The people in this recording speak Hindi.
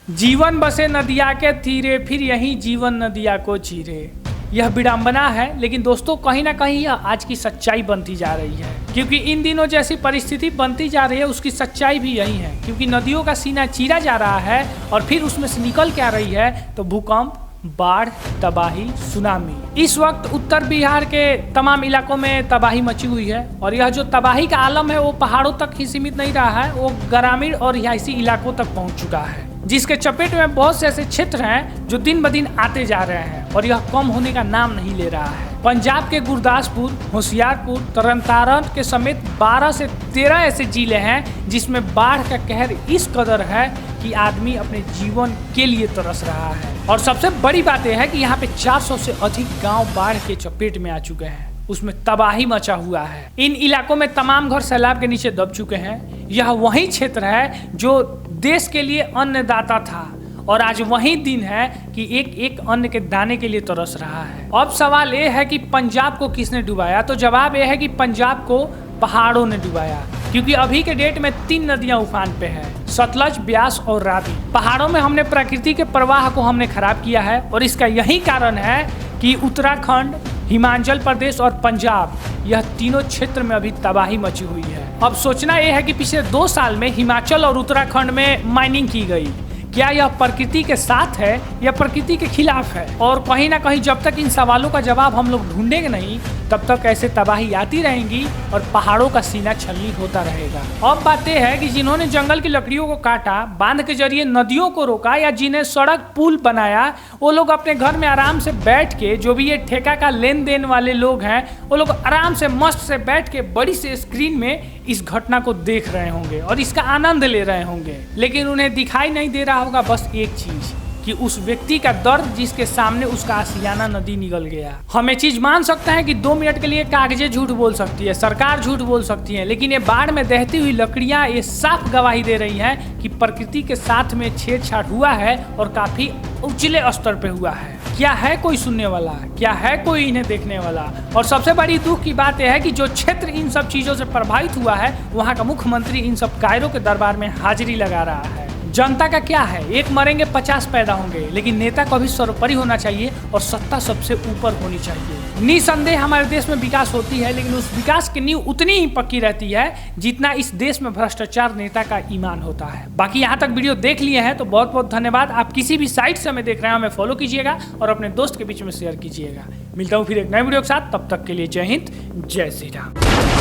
जीवन बसे नदिया के तीरे, फिर यही जीवन नदिया को चीरे। यह विडंबना है, लेकिन दोस्तों कहीं ना कहीं यह आज की सच्चाई बनती जा रही है, क्योंकि इन दिनों जैसी परिस्थिति बनती जा रही है उसकी सच्चाई भी यही है। क्योंकि नदियों का सीना चीरा जा रहा है और फिर उसमें से निकल के आ रही है तो भूकंप, बाढ़, तबाही, सुनामी। इस वक्त उत्तर बिहार के तमाम इलाकों में तबाही मची हुई है और यह जो तबाही का आलम है वो पहाड़ों तक ही सीमित नहीं रहा है, वो ग्रामीण और रिहायशी इलाकों तक पहुंच चुका है, जिसके चपेट में बहुत से ऐसे क्षेत्र हैं जो दिन ब दिन आते जा रहे हैं और यह कम होने का नाम नहीं ले रहा है। पंजाब के गुरदासपुर, होशियारपुर, तरन के समेत 12 से 13 ऐसे जिले हैं जिसमें बाढ़ का कहर इस कदर है कि आदमी अपने जीवन के लिए तरस रहा है। और सबसे बड़ी बात यह है कि यहाँ पे 400 से अधिक गांव बाढ़ के चपेट में आ चुके हैं, उसमें तबाही मचा हुआ है। इन इलाकों में तमाम घर सैलाब के नीचे दब चुके हैं। यह वही क्षेत्र है जो देश के लिए अन्नदाता था और आज वही दिन है कि एक एक अन्न के दाने के लिए तरस रहा है। अब सवाल ये है कि पंजाब को किसने डुबाया, तो जवाब यह है कि पंजाब को पहाड़ों ने डुबाया। क्योंकि अभी के डेट में 3 नदियां उफान पे है, सतलज, ब्यास और रावी। पहाड़ों में हमने प्रकृति के प्रवाह को हमने खराब किया है और इसका यही कारण है कि उत्तराखंड, हिमाचल प्रदेश और पंजाब, यह तीनों क्षेत्र में अभी तबाही मची हुई है। अब सोचना यह है कि पिछले 2 साल में हिमाचल और उत्तराखंड में माइनिंग की गई। क्या यह प्रकृति के साथ है या प्रकृति के खिलाफ है? और कहीं ना कहीं जब तक इन सवालों का जवाब हम लोग ढूंढेंगे नहीं, तब तक ऐसे तबाही आती रहेंगी और पहाड़ों का सीना छलनी होता रहेगा। अब बात यह है कि जिन्होंने जंगल की लकड़ियों को काटा, बांध के जरिए नदियों को रोका या जिन्हें सड़क पुल बनाया, वो लोग अपने घर में आराम से बैठ के, जो भी ये ठेका का लेन देन वाले लोग हैं, वो लोग आराम से मस्त से बैठ के बड़ी से स्क्रीन में इस घटना को देख रहे होंगे और इसका आनंद ले रहे होंगे। लेकिन उन्हें दिखाई नहीं दे रहा होगा बस एक चीज, कि उस व्यक्ति का दर्द जिसके सामने उसका आशियाना नदी निकल गया। हम ये चीज मान सकते हैं कि 2 मिनट के लिए कागजें झूठ बोल सकती है, सरकार झूठ बोल सकती है, लेकिन ये बाढ़ में दहती हुई लकड़ियां ये साफ गवाही दे रही हैं कि प्रकृति के साथ में छेड़छाड़ हुआ है और काफी उचले स्तर पे हुआ है। क्या है कोई सुनने वाला? क्या है कोई इन्हें देखने वाला? और सबसे बड़ी दुख की बात यह है कि जो क्षेत्र इन सब चीजों से प्रभावित हुआ है, वहाँ का मुख्यमंत्री इन सब कायरों के दरबार में हाजिरी लगा रहा है। जनता का क्या है, एक मरेंगे 50 पैदा होंगे, लेकिन नेता कभी सर्वोपरि होना चाहिए और सत्ता सबसे ऊपर होनी चाहिए। निसंदेह हमारे देश में विकास होती है, लेकिन उस विकास की नींव उतनी ही पक्की रहती है जितना इस देश में भ्रष्टाचार नेता का ईमान होता है। बाकी यहाँ तक वीडियो देख लिए हैं तो बहुत बहुत धन्यवाद। आप किसी भी साइट से हमें देख रहे हैं, हमें फॉलो कीजिएगा और अपने दोस्त के बीच में शेयर कीजिएगा। मिलता हूँ फिर एक नए वीडियो के साथ, तब तक के लिए जय हिंद, जय श्री राम।